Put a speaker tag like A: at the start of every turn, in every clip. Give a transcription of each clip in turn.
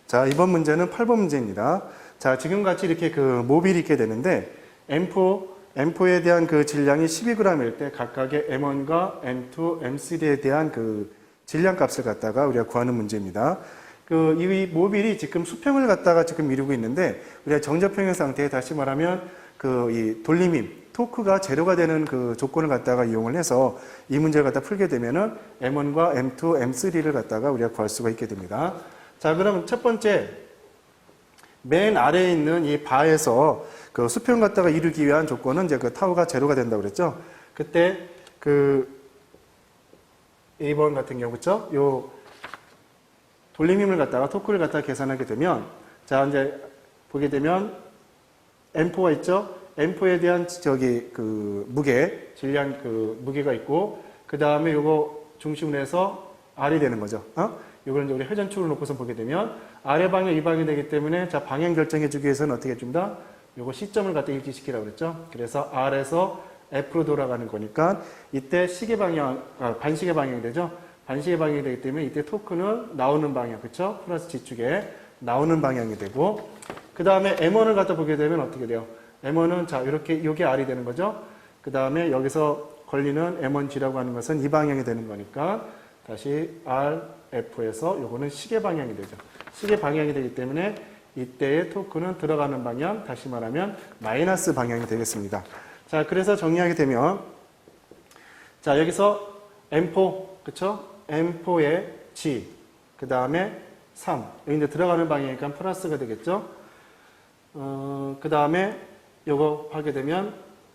A: 자, 이번 문제는 8번 문제입니다. 자, 지금 같이 이렇게 그 모빌이 있게 되는데 M4에 대한 그 질량이 12g일 때 각각의 M1과 M2, M3에 대한 그 질량 값을 갖다가 우리가 구하는 문제입니다. 이 모빌이 지금 수평을 갖다가 지금 이루고 있는데 우리가 정접평형 상태에 다시 말하면 이 돌림힘, 토크가 제로가 되는 그 조건을 갖다가 이용을 해서 이 문제를 갖다 풀게 되면은 M1과 M2, M3를 갖다가 우리가 구할 수가 있게 됩니다. 자, 그럼 첫 번째 맨 아래에 있는 이 바에서 그 수평 갖다가 이루기 위한 조건은 이제 그 타우가 제로가 된다고 그랬죠. 그때 그 A번 같은 경우 그렇죠? 요 돌림힘을 갖다가 토크를 갖다가 계산하게 되면 자, 이제 보게 되면 M4가 있죠? M4에 대한 그 무게, 질량 그 무게가 있고 그 다음에 요거 중심으로 해서 R이 되는 거죠. 이걸 이제 우리 회전축을 놓고서 보게 되면 아래 방향, 이 방향이 되기 때문에 자, 방향 결정해 주기 위해서는 어떻게 해줍니다? 요거 시점을 갖다 일치시키라고 그랬죠? 그래서 R에서 F로 돌아가는 거니까 이때 시계 방향, 반시계 방향이 되죠? 반시계 방향이 되기 때문에 이때 토크는 나오는 방향, 그쵸? 플러스 G축에 나오는 방향이 되고 그 다음에 M1을 갖다 보게 되면 어떻게 돼요? M1은 자, 이렇게 요게 R이 되는 거죠? 그 다음에 여기서 걸리는 M1G라고 하는 것은 이 방향이 되는 거니까 다시 R, F에서 요거는 시계 방향이 되죠. 시계 방향이 되기 때문에 이때의 토크는 들어가는 방향, 다시 말하면 마이너스 방향이 되겠습니다. 자, 그래서 정리하게 되면 자, 여기서 M4, 그쵸? M4의 G, 그 다음에 3. 여기 이제 들어가는 방향이니까 플러스가 되겠죠? 그 다음에 요거 하게 되면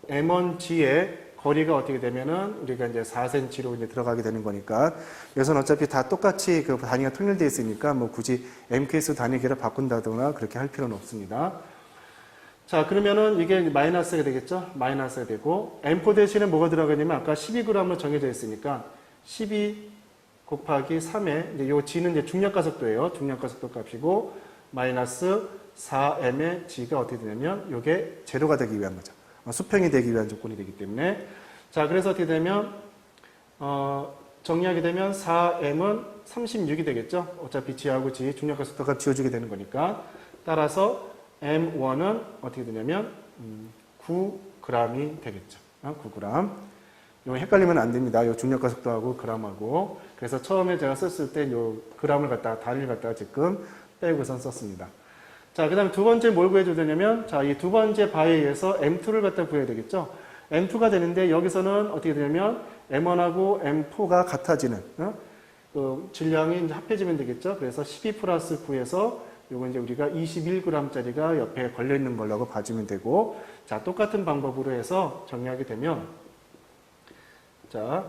A: M1G의 거리가 어떻게 되면은 우리가 이제 4cm로 이제 들어가게 되는 거니까 여기서는 어차피 다 똑같이 그 단위가 통일되어 있으니까 뭐 굳이 MK수 단위계를 바꾼다거나 그렇게 할 필요는 없습니다. 자, 그러면은 이게 마이너스가 되겠죠? 마이너스가 되고 M4 대신에 뭐가 들어가냐면 아까 12g으로 정해져 있으니까 12 곱하기 3에 이제 요 G는 이제 중력가속도예요. 중력가속도 값이고 마이너스 4m의 G가 어떻게 되냐면 요게 제로가 되기 위한 거죠. 수평이 되기 위한 조건이 되기 때문에 자, 그래서 어떻게 되면 정리하게 되면 4m은 36이 되겠죠. 어차피 G하고 G 중력가속도가 지워지게 되는 거니까 따라서 M1은 어떻게 되냐면 9g이 되겠죠. 9g. 이거 헷갈리면 안 됩니다. 요 중력가속도하고 g하고. 그래서 처음에 제가 썼을 때 요 g을 갖다가 단위를 갖다가 지금 빼고선 썼습니다. 자, 그 다음에 두 번째 뭘 구해줘야 되냐면, 자, 이 두 번째 바에 의해서 M2를 갖다 구해야 되겠죠? M2가 되는데, 여기서는 어떻게 되냐면, M1하고 M4가 같아지는, 질량이 이제 합해지면 되겠죠? 그래서 12 플러스 9에서, 요거 이제 우리가 21g짜리가 옆에 걸려있는 걸로 봐주면 되고, 자, 똑같은 방법으로 해서 정리하게 되면, 자,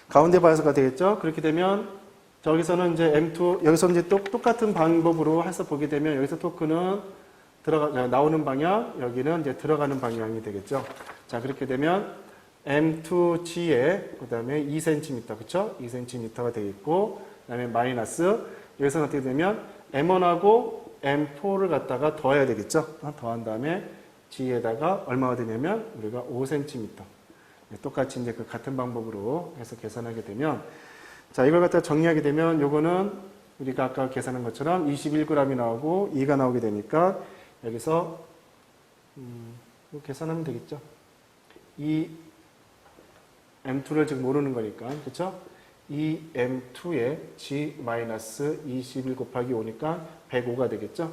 A: 가운데 바에서가 되겠죠? 그렇게 되면, 저기서는 이제 M2, 여기서 이제 똑같은 방법으로 해서 보게 되면 여기서 토크는 나오는 방향, 여기는 이제 들어가는 방향이 되겠죠. 자, 그렇게 되면 M2G에 그 다음에 2cm, 그쵸? 2cm가 되겠고, 그 다음에 마이너스, 여기서는 어떻게 되면 M1하고 M4를 갖다가 더해야 되겠죠. 더한 다음에 G에다가 얼마가 되냐면 우리가 5cm. 똑같이 이제 그 같은 방법으로 해서 계산하게 되면 자, 이걸 갖다 정리하게 되면 요거는 우리가 아까 계산한 것처럼 21g이 나오고 2가 나오게 되니까 여기서 계산하면 되겠죠. 이 M2를 지금 모르는 거니까 그렇죠? 이 M2에 G-21 곱하기 5니까 105가 되겠죠.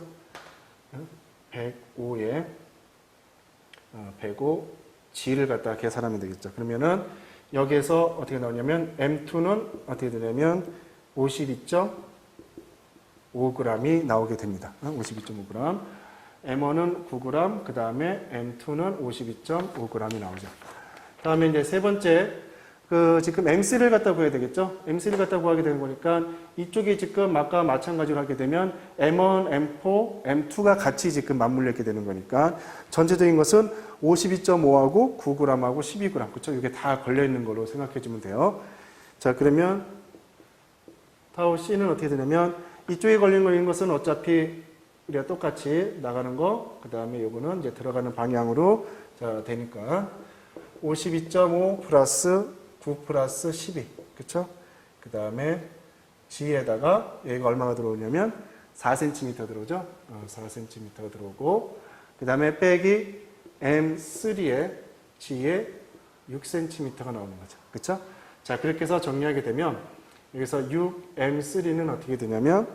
A: 105에 105 G를 갖다가 계산하면 되겠죠. 그러면은 여기에서 어떻게 나오냐면 M2는 어떻게 되냐면 52.5g이 나오게 됩니다. 52.5g. M1은 9g, 그 다음에 M2는 52.5g이 나오죠. 다음에 이제 세 번째, 지금 M3를 갖다 구해야 되겠죠? M3를 갖다 구하게 되는 거니까 이쪽이 지금 아까 마찬가지로 하게 되면 M1, M4, M2가 같이 지금 맞물려 있게 되는 거니까 전체적인 것은 52.5하고 9g하고 12g, 그렇죠? 이게 다 걸려있는 걸로 생각해 주면 돼요. 자, 그러면 타우 C는 어떻게 되냐면 이쪽에 걸린 것은 어차피 우리가 똑같이 나가는 거, 그 다음에 요거는 이제 들어가는 방향으로 자, 되니까 52.5 플러스 9 플러스 12, 그쵸? 그 다음에 G에다가 여기가 얼마가 들어오냐면 4cm 들어오죠? 4cm 들어오고, 그 다음에 빼기 M3의 G에 6cm가 나오는 거죠. 그쵸? 자, 그렇게 해서 정리하게 되면, 여기서 6M3는 어떻게 되냐면,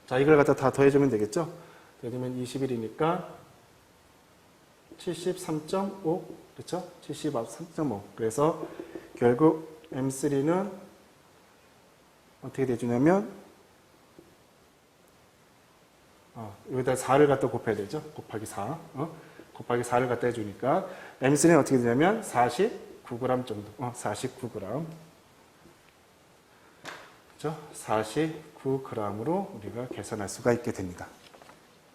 A: 자, 이걸 갖다 다 더해주면 되겠죠? 더해주면 21이니까 73.5, 그렇죠? 73.5. 그래서 결국 M3는 어떻게 되주냐면, 여기다 4를 갖다 곱해야 되죠? 곱하기 4. 곱하기 4를 갖다 해주니까, M3는 어떻게 되냐면 49g 정도. 49g. 그렇죠? 49g으로 우리가 계산할 수가 있게 됩니다.